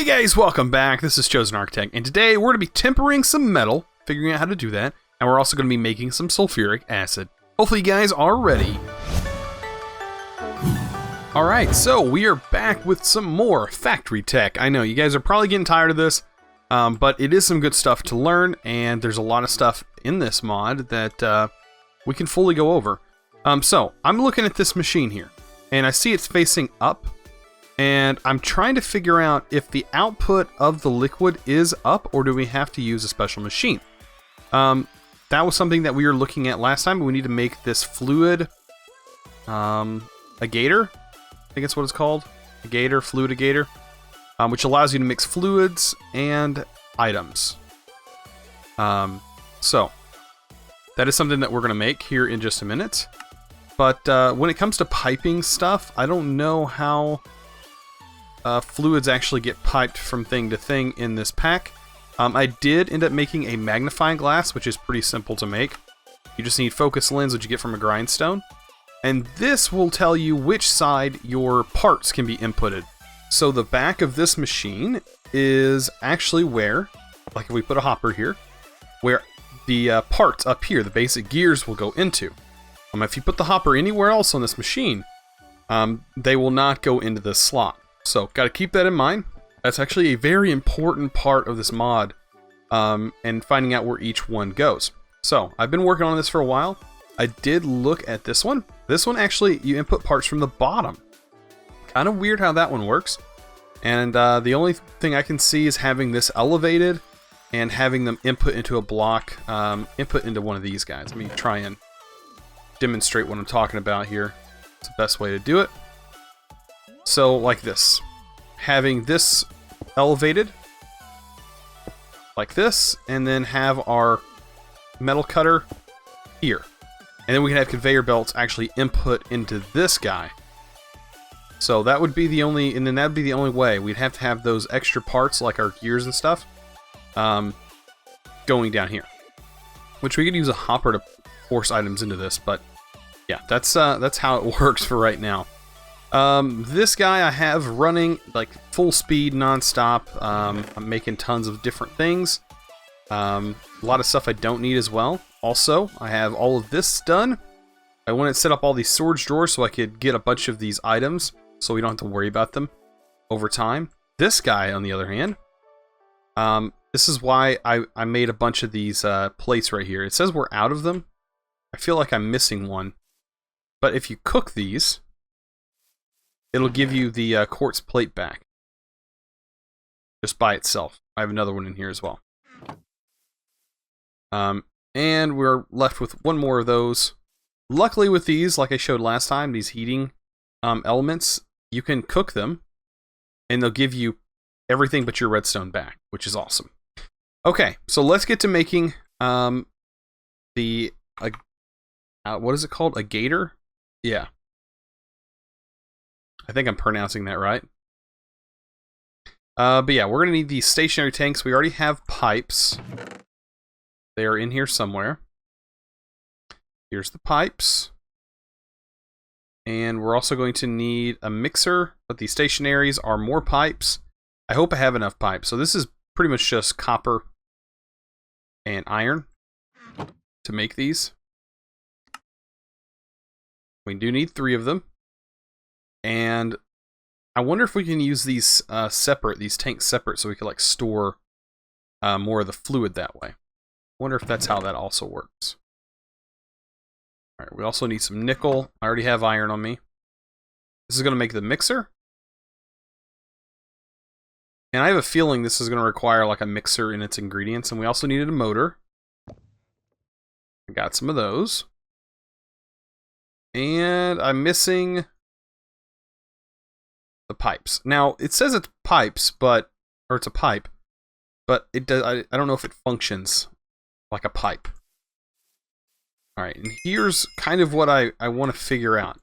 Hey guys, welcome back. This is ChosenArchitect, and today we're going to be tempering some metal, figuring out how to do that, and we're also going to be making some sulfuric acid. Hopefully you guys are ready. Alright, so we are back with some more factory tech. I know, you guys are probably getting tired of this, but it is some good stuff to learn, and there's a lot of stuff in this mod that we can fully go over. So, I'm looking at this machine here, and I see it's facing up. And I'm trying to figure out if the output of the liquid is up, or do we have to use a special machine? That was something that we were looking at last time, but we need to make this fluid, a gator, I think that's what it's called, a gator, fluid gator, which allows you to mix fluids and items. So, that is something that we're going to make here in just a minute. But when it comes to piping stuff, I don't know how fluids actually get piped from thing to thing in this pack. I did end up making a magnifying glass, which is pretty simple to make. You just need focus lens, which you get from a grindstone. And this will tell you which side your parts can be inputted. So the back of this machine is actually where, like if we put a hopper here, where the parts up here, the basic gears, will go into. If you put the hopper anywhere else on this machine, they will not go into this slot. So, got to keep that in mind. That's actually a very important part of this mod, and finding out where each one goes. So, I've been working on this for a while. I did look at this one. This one actually, you input parts from the bottom. Kind of weird how that one works. And the only thing I can see is having this elevated and having them input into a block, input into one of these guys. Let me try and demonstrate what I'm talking about here. It's the best way to do it. So, like this. Having this elevated, like this, and then have our metal cutter here. And then we can have conveyor belts actually input into this guy. So that would be the only, and then that would be the only way. We'd have to have those extra parts, like our gears and stuff, going down here. Which we could use a hopper to force items into this, but yeah, that's how it works for right now. This guy I have running like full speed non-stop. I'm making tons of different things. A lot of stuff I don't need as well. Also, I have all of this done. I wanted to set up all these storage drawers so I could get a bunch of these items so we don't have to worry about them over time. This guy, on the other hand, this is why I made a bunch of these plates right here. It says we're out of them. I feel like I'm missing one. But if you cook these, it'll give you the quartz plate back. Just by itself. I have another one in here as well. And we're left with one more of those. Luckily with these, like I showed last time, these heating elements, you can cook them, and they'll give you everything but your redstone back, which is awesome. Okay, so let's get to making what is it called? A gator? Yeah. I think I'm pronouncing that right. But yeah, we're going to need these stationary tanks. We already have pipes. They are in here somewhere. Here's the pipes. And we're also going to need a mixer, but these stationaries are more pipes. I hope I have enough pipes. So this is pretty much just copper and iron to make these. We do need 3 of them. And I wonder if we can use these these tanks separate, so we could like store more of the fluid that way. I wonder if that's how that also works. Alright, we also need some nickel. I already have iron on me. This is going to make the mixer. And I have a feeling this is going to require like a mixer in its ingredients, and we also needed a motor. I got some of those. And I'm missing the pipes. Now, it says it's pipes, or it's a pipe, but it does. I don't know if it functions like a pipe. Alright, and here's kind of what I want to figure out.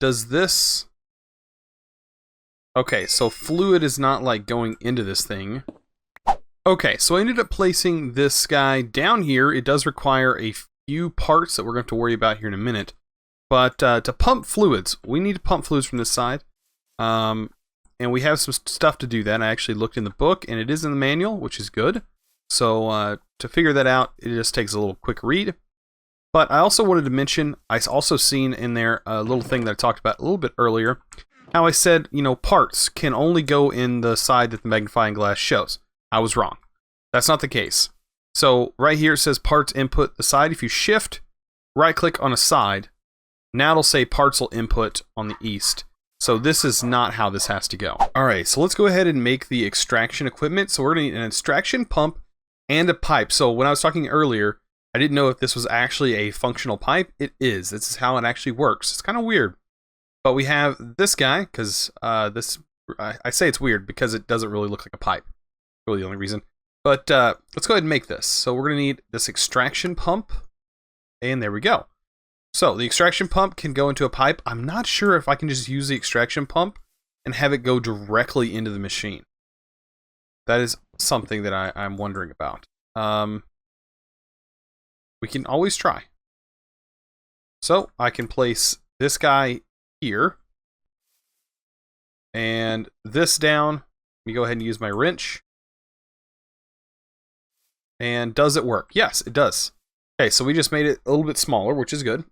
Does this... Okay, so fluid is not like going into this thing. Okay, so I ended up placing this guy down here. It does require a few parts that we're going to have to worry about here in a minute. But to pump fluids, we need to pump fluids from this side. And and we have some stuff to do that. I actually looked in the book, and it is in the manual, which is good. So to figure that out, it just takes a little quick read. But I also wanted to mention, I also seen in there a little thing that I talked about a little bit earlier, how I said, parts can only go in the side that the magnifying glass shows. I was wrong. That's not the case. So right here it says parts input the side. If you shift, right click on a side, now it'll say parts will input on the east. So this is not how this has to go. Alright, so let's go ahead and make the extraction equipment. So we're going to need an extraction pump and a pipe. So when I was talking earlier, I didn't know if this was actually a functional pipe. It is. This is how it actually works. It's kind of weird. But we have this guy, because I say it's weird because it doesn't really look like a pipe. Really the only reason. But let's go ahead and make this. So we're going to need this extraction pump. And there we go. So the extraction pump can go into a pipe. I'm not sure if I can just use the extraction pump and have it go directly into the machine. That is something that I'm wondering about. We can always try. So I can place this guy here. And this down. Let me go ahead and use my wrench. And does it work? Yes, it does. Okay, so we just made it a little bit smaller, which is good.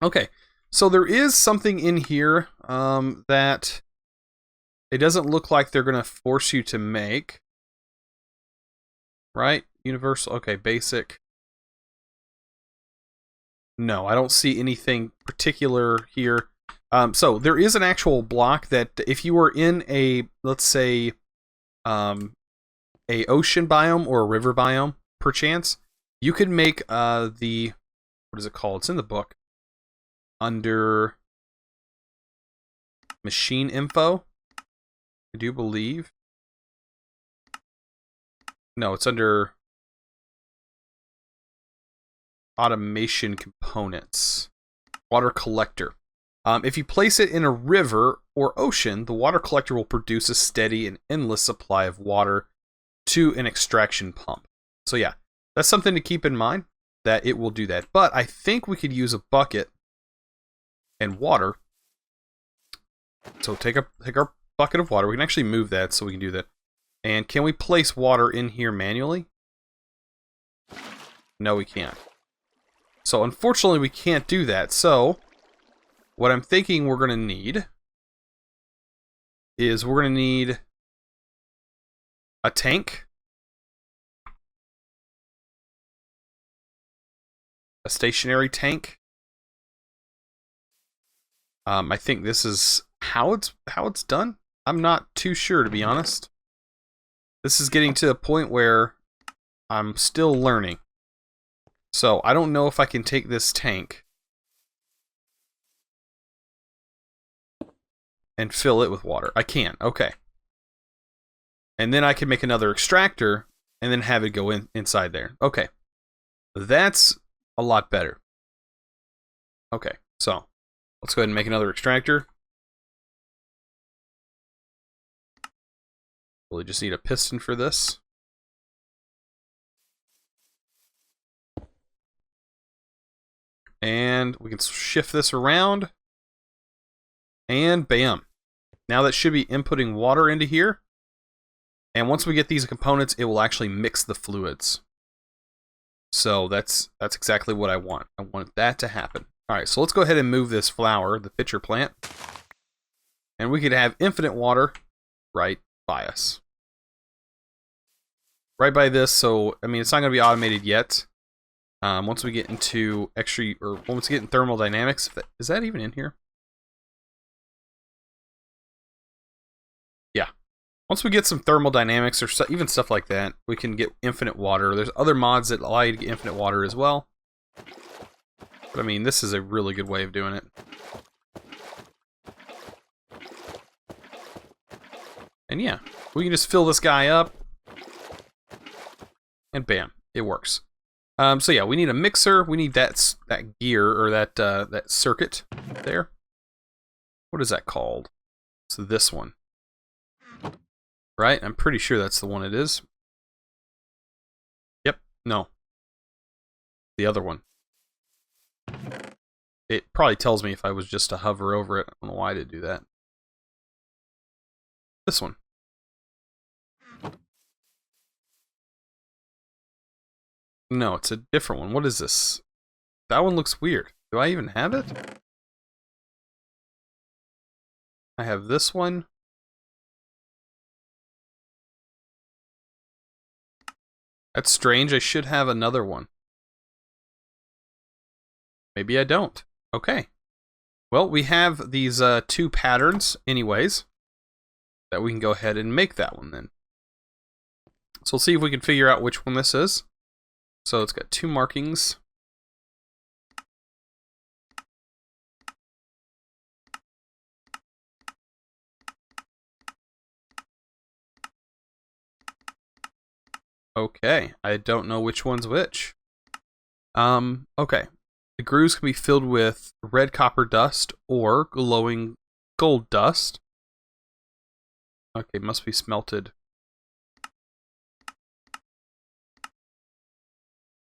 Okay, so there is something in here that it doesn't look like they're going to force you to make. Right? Universal. Okay, basic. No, I don't see anything particular here. So there is an actual block that if you were in a, let's say, a ocean biome or a river biome, perchance, you could make what is it called? It's in the book. Under machine info, I do believe. No, it's under automation components. Water collector. If you place it in a river or ocean, the water collector will produce a steady and endless supply of water to an extraction pump. So yeah, that's something to keep in mind, that it will do that. But I think we could use a bucket and water. So take our bucket of water. We can actually move that so we can do that. And can we place water in here manually? No, we can't. So unfortunately, we can't do that. So what I'm thinking we're going to need is we're going to need a tank, a stationary tank. I think this is how it's done. I'm not too sure, to be honest. This is getting to a point where I'm still learning. So I don't know if I can take this tank and fill it with water. I can. Okay. And then I can make another extractor and then have it go inside there. Okay. That's a lot better. Okay. So let's go ahead and make another extractor. Really just need a piston for this. And we can shift this around. And bam. Now that should be inputting water into here. And once we get these components, it will actually mix the fluids. So that's exactly what I want. I want that to happen. Alright, so let's go ahead and move this flower, the pitcher plant. And we could have infinite water right by us. Right by this, so, I mean, it's not going to be automated yet. Once we get into once we get in thermodynamics, is that even in here? Yeah. Once we get some thermodynamics or even stuff like that, we can get infinite water. There's other mods that allow you to get infinite water as well. But I mean, this is a really good way of doing it. And yeah, we can just fill this guy up. And bam, it works. So yeah, we need a mixer. We need that gear or that circuit there. What is that called? So this one, right? I'm pretty sure that's the one it is. Yep. No. The other one. It probably tells me if I was just to hover over it. I don't know why I did do that. This one. No, it's a different one. What is this? That one looks weird. Do I even have it? I have this one. That's strange. I should have another one. Maybe I don't. Okay. Well, we have these two patterns anyways that we can go ahead and make that one then. So let's see if we can figure out which one this is. So it's got two markings. Okay, I don't know which one's which. Okay. The grooves can be filled with red copper dust or glowing gold dust. Okay, must be smelted.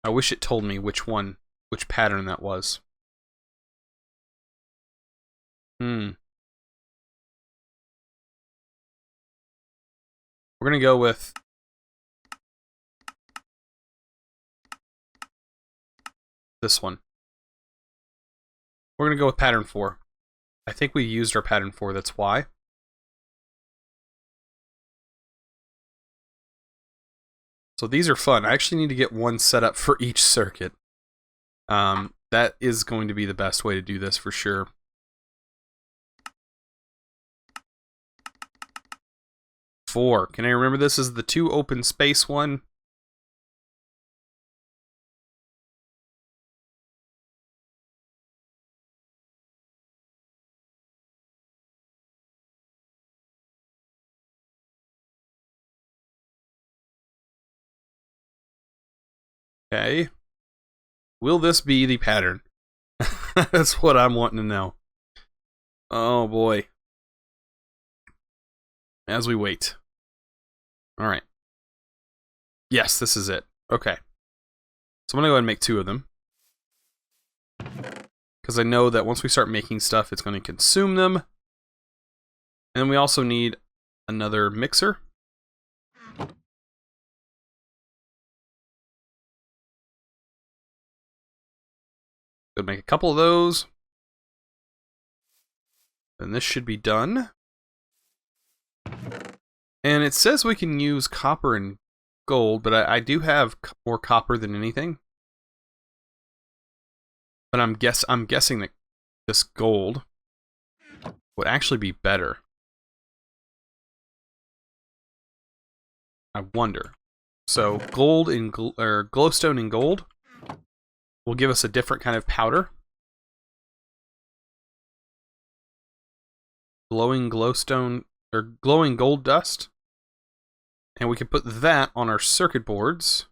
I wish it told me which pattern that was. We're gonna go with this one. We're gonna go with pattern 4. I think we used our pattern 4, that's why. So these are fun. I actually need to get one set up for each circuit. That is going to be the best way to do this for sure. Four. Can I remember this as the 2 open space one? Okay. Will this be the pattern? That's what I'm wanting to know. Oh boy. As we wait. Alright. Yes, this is it. Okay. So I'm going to go ahead and make 2 of them. Because I know that once we start making stuff, it's going to consume them. And we also need another mixer. Could make a couple of those. And this should be done. And it says we can use copper and gold, but I do have more copper than anything. But I'm guessing that this gold would actually be better. I wonder. So gold and glowstone and gold will give us a different kind of powder. Glowing glowstone or glowing gold dust. And we can put that on our circuit boards.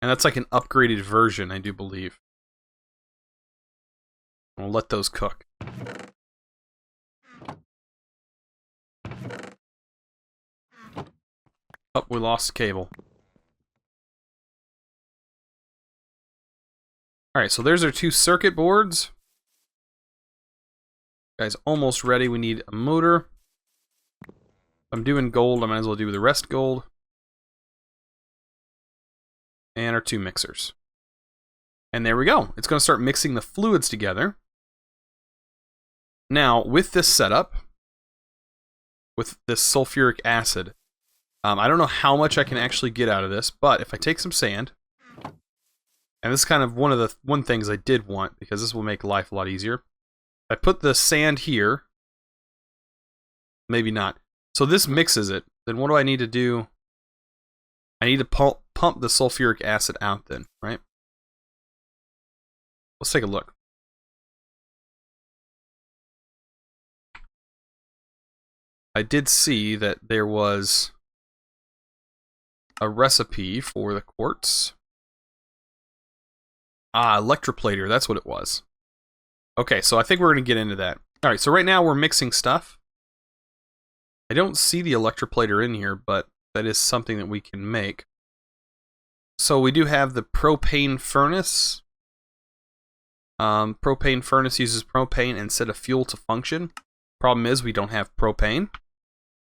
And that's like an upgraded version, I do believe. We'll let those cook. Oh, we lost the cable. Alright, so there's our 2 circuit boards. Guys, almost ready. We need a motor. If I'm doing gold, I might as well do the rest gold. And our 2 mixers. And there we go. It's going to start mixing the fluids together. Now, with this setup, with this sulfuric acid, I don't know how much I can actually get out of this, but if I take some sand, and this is kind of one of the things I did want, because this will make life a lot easier. I put the sand here. Maybe not. So this mixes it. Then what do I need to do? I need to pump the sulfuric acid out then, right? Let's take a look. I did see that there was a recipe for the quartz. Ah, electroplater, that's what it was. Okay, so I think we're going to get into that. Alright, so right now we're mixing stuff. I don't see the electroplater in here, but that is something that we can make. So we do have the propane furnace. Propane Furnace uses propane instead of fuel to function. Problem is we don't have propane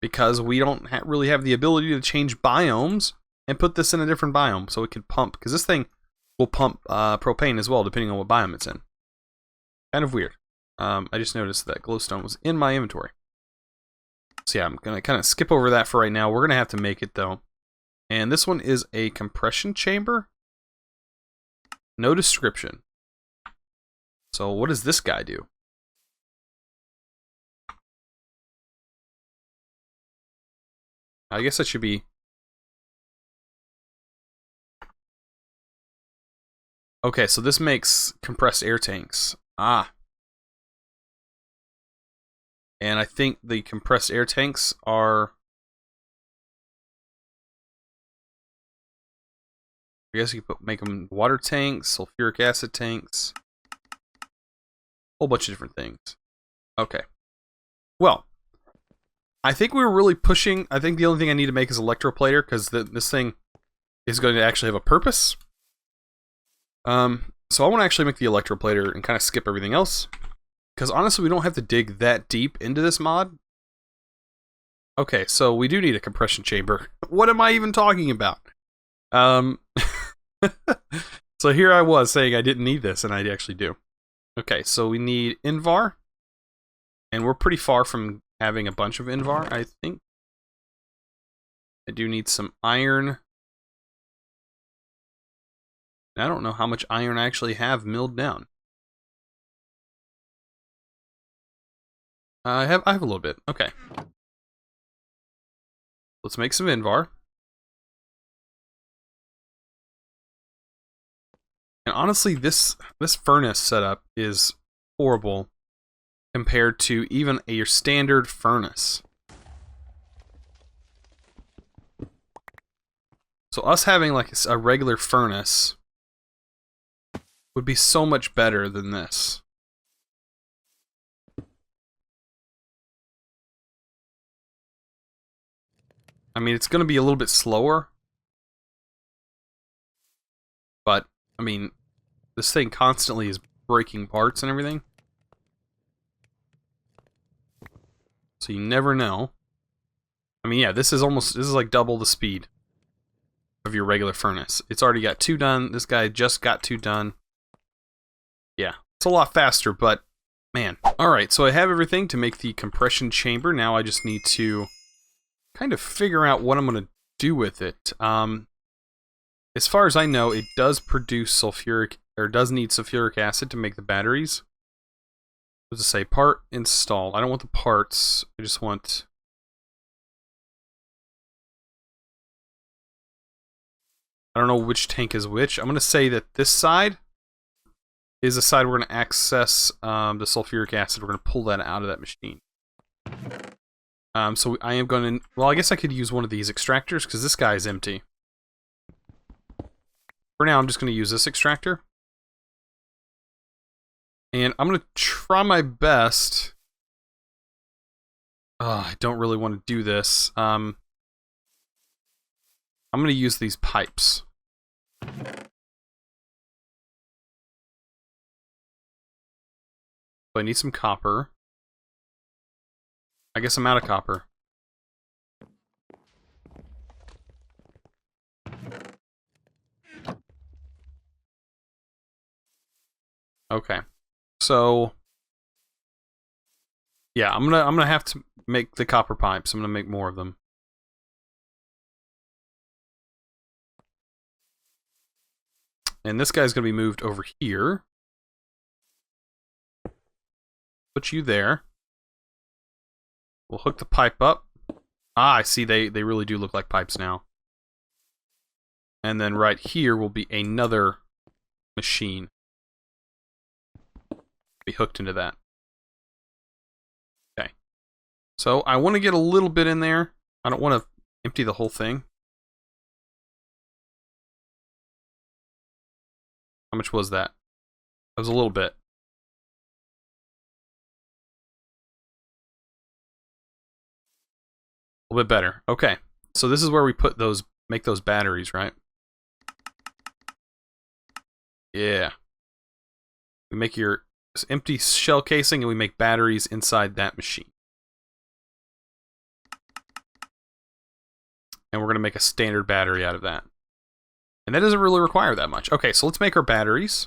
because we don't really have the ability to change biomes and put this in a different biome so it can pump. Because this thing will pump propane as well depending on what biome it's in. Kind of weird. I just noticed that glowstone was in my inventory. So yeah, I'm going to kind of skip over that for right now. We're going to have to make it though. And this one is a compression chamber. No description. So what does this guy do? I guess that should be... Okay, so this makes compressed air tanks. Ah. And I think the compressed air tanks are... I guess you could make them water tanks, sulfuric acid tanks. Whole bunch of different things. Okay. Well, I think we were really pushing. I think the only thing I need to make is electroplater because this thing is going to actually have a purpose. So I want to actually make the electroplater and kind of skip everything else because honestly, we don't have to dig that deep into this mod. Okay, so we do need a compression chamber. What am I even talking about? So here I was saying I didn't need this, and I actually do. Okay, so we need Invar. And we're pretty far from having a bunch of Invar, I think. I do need some iron. I don't know how much iron I actually have milled down. I have a little bit. Okay. Let's make some Invar. And honestly, this furnace setup is horrible compared to even your standard furnace. So us having like a regular furnace would be so much better than this. I mean, it's going to be a little bit slower. But, I mean, this thing constantly is breaking parts and everything. So you never know. I mean, yeah, this is like double the speed of your regular furnace. It's already got 2 done. This guy just got 2 done. Yeah, it's a lot faster, but man. Alright, so I have everything to make the compression chamber. Now I just need to kind of figure out what I'm going to do with it. As far as I know, it does produce sulfuric, or does need sulfuric acid to make the batteries. What does it say? Part installed. I don't want the parts. I just want... I don't know which tank is which. I'm going to say that this side is the side we're going to access the sulfuric acid. We're going to pull that out of that machine. So I am going to... Well, I guess I could use one of these extractors because this guy is empty. For now, I'm just going to use this extractor. And I'm going to try my best. I don't really want to do this. I'm going to use these pipes. So I need some copper. I guess I'm out of copper. Okay. So yeah, I'm gonna have to make the copper pipes. I'm gonna make more of them. And this guy's gonna be moved over here. Put you there. We'll hook the pipe up. Ah, I see they really do look like pipes now. And then right here will be another machine. Be hooked into that. Okay. So I want to get a little bit in there. I don't want to empty the whole thing. How much was that? That was a little bit. A little bit better. Okay. So this is where we put those, make those batteries, right? Yeah. We make your empty shell casing, and we make batteries inside that machine. And we're going to make a standard battery out of that. And that doesn't really require that much. Okay, so let's make our batteries.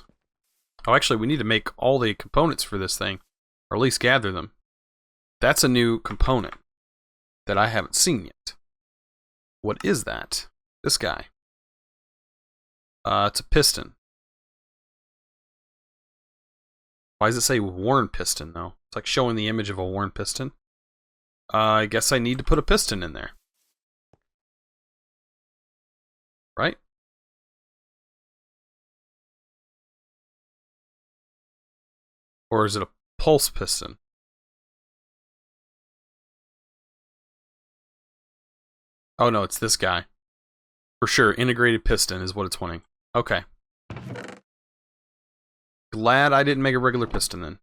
Oh, actually, we need to make all the components for this thing, or at least gather them. That's a new component that I haven't seen yet. What is that? This guy. It's a piston. Why does it say worn piston, though? It's like showing the image of a worn piston. I guess I need to put a piston in there. Right? Or is it a pulse piston? Oh no, it's this guy. For sure, integrated piston is what it's wanting. Okay. Glad I didn't make a regular piston then.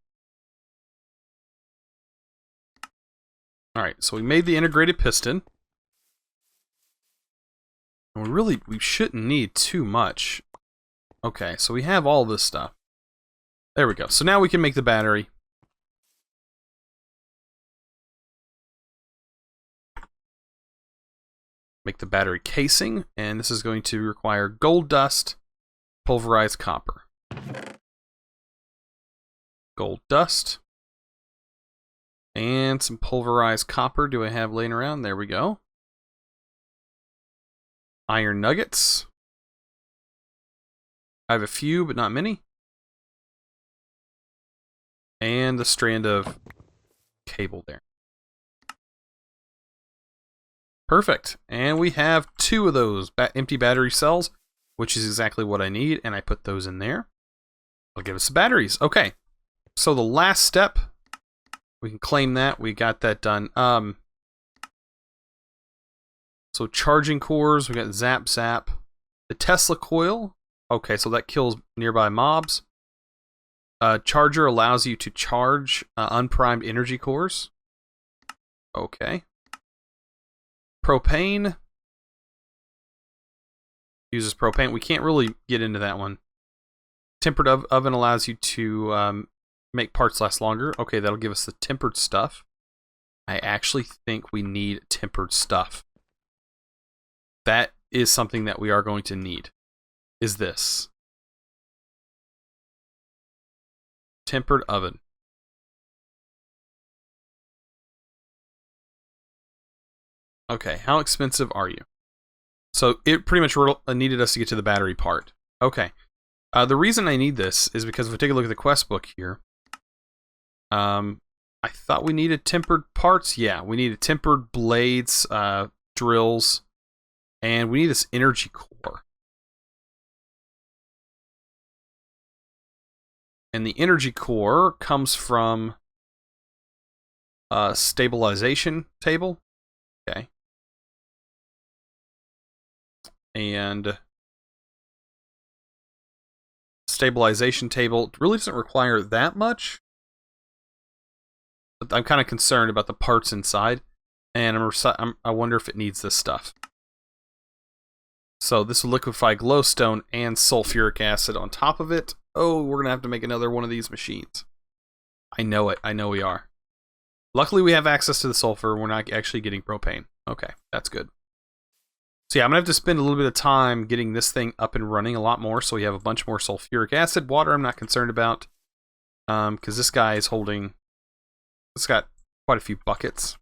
Alright, so we made the integrated piston. And we shouldn't need too much. Okay, so we have all this stuff. There we go. So now we can make the battery. Make the battery casing, and this is going to require gold dust, pulverized copper. Gold dust. And some pulverized copper do I have laying around? There we go. Iron nuggets. I have a few, but not many. And a strand of cable there. Perfect. And we have 2 of those empty battery cells, which is exactly what I need, and I put those in there. It'll give us the batteries. Okay. So the last step, we can claim that. We got that done. So charging cores, we got zap zap. The Tesla coil. Okay, so that kills nearby mobs. Charger allows you to charge unprimed energy cores. Okay. Propane. Uses propane. We can't really get into that one. Tempered oven allows you to make parts last longer. Okay, that'll give us the tempered stuff. I actually think we need tempered stuff. That is something that we are going to need. Is this. Tempered oven. Okay, how expensive are you? So it pretty much needed us to get to the battery part. Okay. The reason I need this is because if we take a look at the quest book here, I thought we needed tempered parts. Yeah, we needed tempered blades, drills, and we need this energy core. And the energy core comes from a stabilization table. Okay. And stabilization table really doesn't require that much. But I'm kind of concerned about the parts inside. And I wonder if it needs this stuff. So this will liquefy glowstone and sulfuric acid on top of it. Oh, we're going to have to make another one of these machines. I know it. I know we are. Luckily, we have access to the sulfur. We're not actually getting propane. Okay, that's good. So yeah, I'm going to have to spend a little bit of time getting this thing up and running a lot more. So we have a bunch more sulfuric acid. Water I'm not concerned about. Because this guy is holding... It's got quite a few buckets.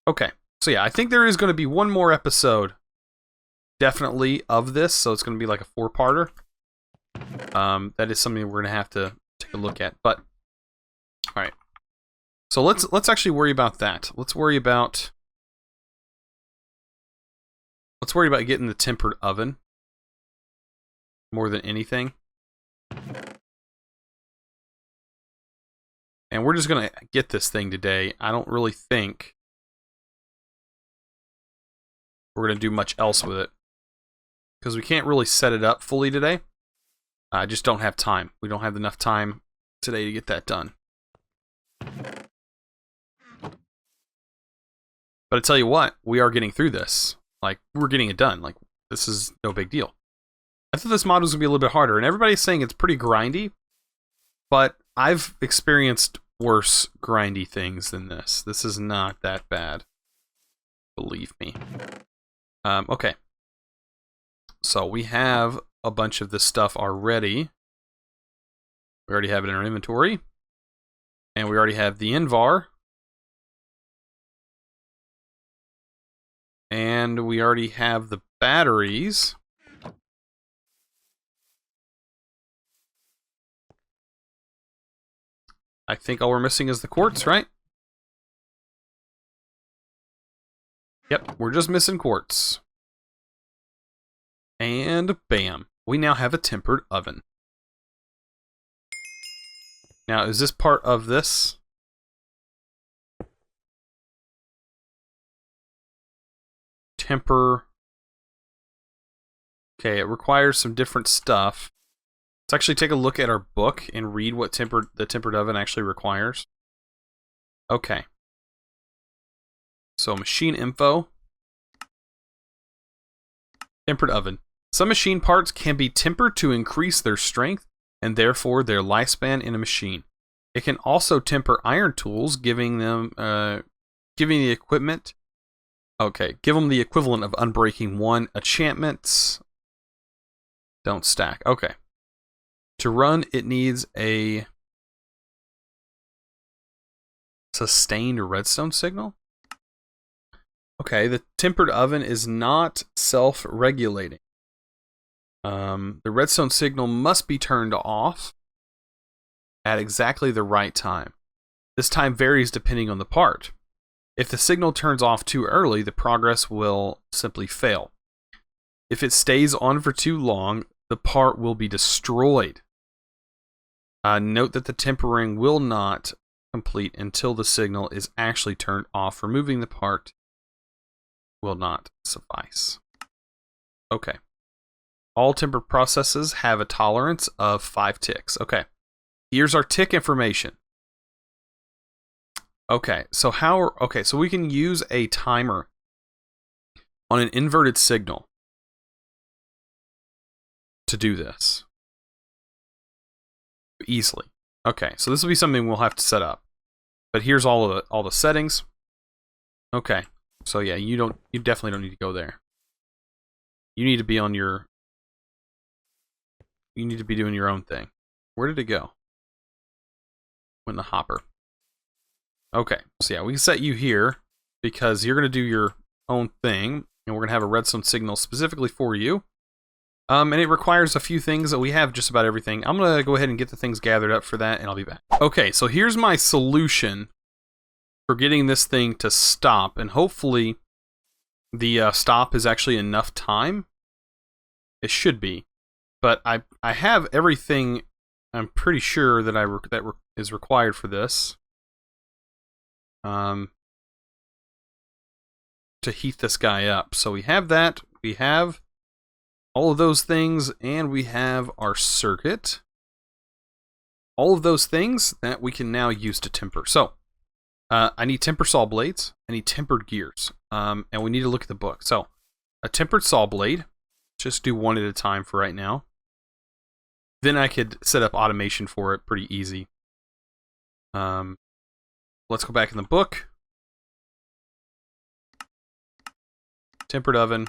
Okay, so yeah, I think there is going to be one more episode, definitely, of this. So it's going to be like a 4-parter. That is something we're going to have to take a look at. But, all right. So let's actually worry about that. Let's worry about getting the tempered oven more than anything. And we're just going to get this thing today. I don't really think we're going to do much else with it. Because we can't really set it up fully today. I just don't have time. We don't have enough time today to get that done. But I tell you what, we are getting through this. Like, we're getting it done. Like, this is no big deal. I thought this mod was going to be a little bit harder. And everybody's saying it's pretty grindy. But I've experienced worse grindy things than this. This is not that bad. Believe me. Okay. So we have a bunch of this stuff already. We already have it in our inventory. And we already have the Invar. And we already have the batteries. I think all we're missing is the quartz, right? Yep, we're just missing quartz. And bam, we now have a tempered oven. Now, is this part of this? Temper. Okay, it requires some different stuff. Let's actually take a look at our book and read what the tempered oven actually requires. Okay. So machine info. Tempered oven. Some machine parts can be tempered to increase their strength and therefore their lifespan in a machine. It can also temper iron tools, giving them the equipment. Okay, give them the equivalent of unbreaking 1 enchantments. Don't stack. Okay. To run, it needs a sustained redstone signal. Okay, the tempered oven is not self-regulating. The redstone signal must be turned off at exactly the right time. This time varies depending on the part. If the signal turns off too early, the progress will simply fail. If it stays on for too long, the part will be destroyed. Note that the tempering will not complete until the signal is actually turned off. Removing the part will not suffice. Okay. All tempered processes have a tolerance of 5 ticks. Okay. Here's our tick information. Okay, so so we can use a timer on an inverted signal to do this easily. Okay, so this will be something we'll have to set up. But here's all the settings. Okay. So yeah, you definitely don't need to go there. You need to be on your you need to be doing your own thing. Where did it go? Went in the hopper. Okay, so yeah, we can set you here because you're going to do your own thing, and we're going to have a redstone signal specifically for you. And it requires a few things that we have just about everything. I'm going to go ahead and get the things gathered up for that, and I'll be back. Okay, so here's my solution for getting this thing to stop, and hopefully the stop is actually enough time. It should be, but I have everything. I'm pretty sure that is required for this. To heat this guy up. So we have that. We have all of those things, and we have our circuit. All of those things that we can now use to temper. So I need tempered saw blades. I need tempered gears. And we need to look at the book. So a tempered saw blade. Just do one at a time for right now. Then I could set up automation for it pretty easy. Let's go back in the book. Tempered oven.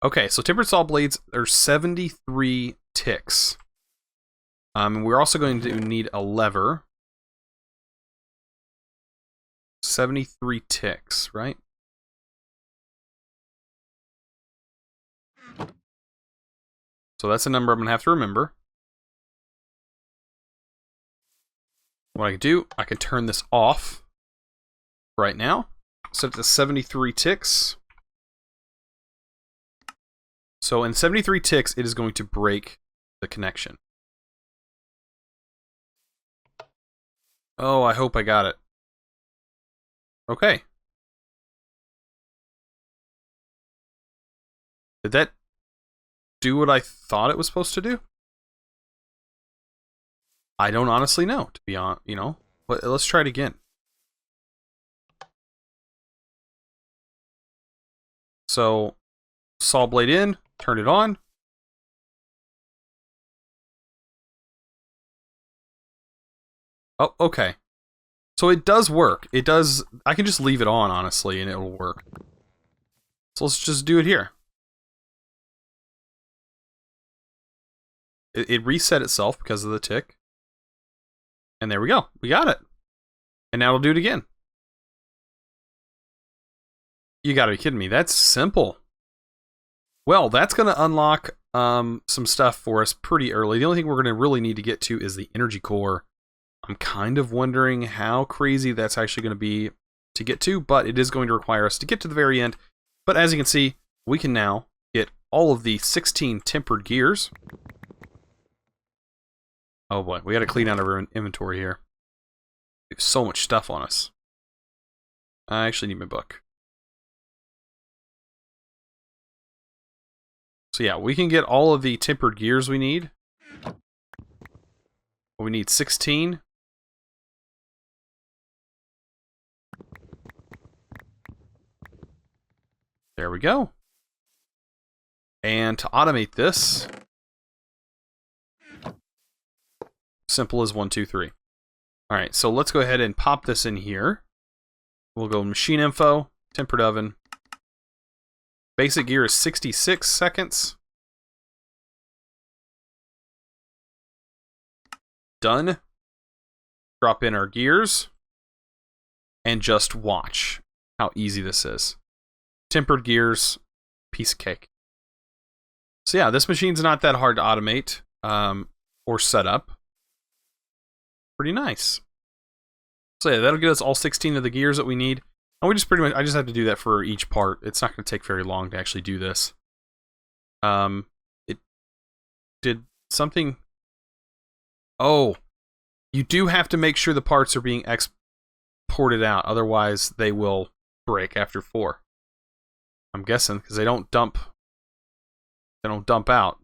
Okay, so tempered saw blades are 73 ticks. And we're also going to need a lever. 73 ticks, right? So that's a number I'm going to have to remember. What I can do, I can turn this off right now. Set it to 73 ticks. So in 73 ticks, it is going to break the connection. Oh, I hope I got it. Okay. Did that do what I thought it was supposed to do? I don't honestly know, to be honest, you know. But let's try it again. So, saw blade in, turn it on. Oh, okay. So it does work. It does... I can just leave it on, honestly, and it'll work. So let's just do it here. It reset itself because of the tick. And there we go. We got it. And now it'll do it again. You gotta be kidding me. That's simple. Well, that's going to unlock some stuff for us pretty early. The only thing we're going to really need to get to is the energy core. I'm kind of wondering how crazy that's actually going to be to get to, but it is going to require us to get to the very end. But as you can see, we can now get all of the 16 tempered gears. Oh boy, we got to clean out our inventory here. We have so much stuff on us. I actually need my book. So yeah, we can get all of the tempered gears we need. We need 16. There we go. And to automate this, simple as 1, 2, 3. All right, so let's go ahead and pop this in here. We'll go machine info, tempered oven. Basic gear is 66 seconds. Done. Drop in our gears. And just watch how easy this is. Tempered gears, piece of cake. So yeah, this machine's not that hard to automate or set up. Pretty nice. So yeah, that'll get us all 16 of the gears that we need. And we just pretty much, I just have to do that for each part. It's not going to take very long to actually do this. It did something. Oh, you do have to make sure the parts are being exported out. Otherwise, they will break after 4. I'm guessing because they don't dump. They don't dump out.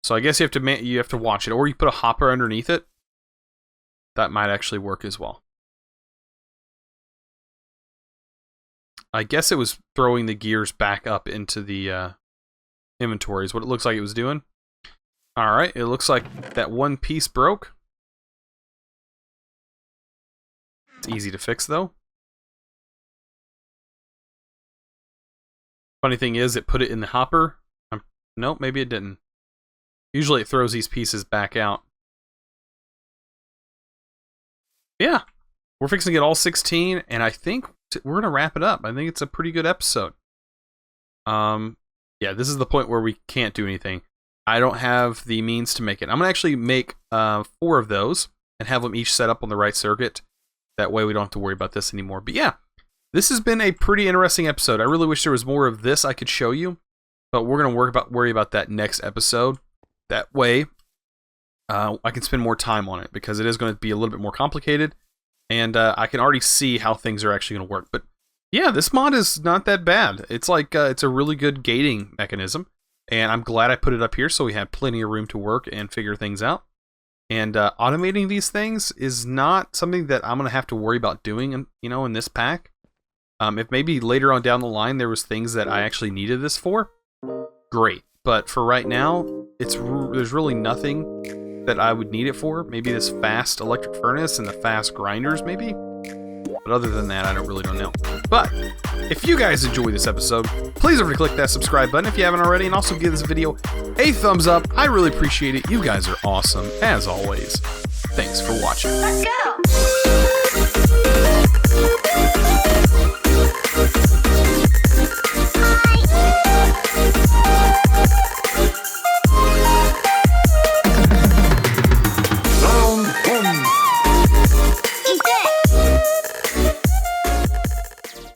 So I guess you have to watch it, or you put a hopper underneath it. That might actually work as well. I guess it was throwing the gears back up into the inventory is what it looks like it was doing. Alright, it looks like that one piece broke. It's easy to fix though. Funny thing is, it put it in the hopper. Nope, maybe it didn't. Usually it throws these pieces back out. Yeah, we're fixing to get all 16, and I think we're going to wrap it up. I think it's a pretty good episode. Yeah, this is the point where we can't do anything. I don't have the means to make it. I'm going to actually make 4 of those and have them each set up on the right circuit. That way we don't have to worry about this anymore. But yeah, this has been a pretty interesting episode. I really wish there was more of this I could show you, but we're going to worry about that next episode. That way, I can spend more time on it because it is going to be a little bit more complicated, and I can already see how things are actually going to work. But yeah, this mod is not that bad. It's like it's a really good gating mechanism, and I'm glad I put it up here so we have plenty of room to work and figure things out. And automating these things is not something that I'm going to have to worry about doing, in this pack. If maybe later on down the line there was things that I actually needed this for, great. But for right now, there's really nothing that I would need it for. Maybe this fast electric furnace and the fast grinders, maybe. But other than that, I don't know. But if you guys enjoyed this episode, please don't forget to click that subscribe button if you haven't already, and also give this video a thumbs up. I really appreciate it. You guys are awesome, as always. Thanks for watching. Let's go!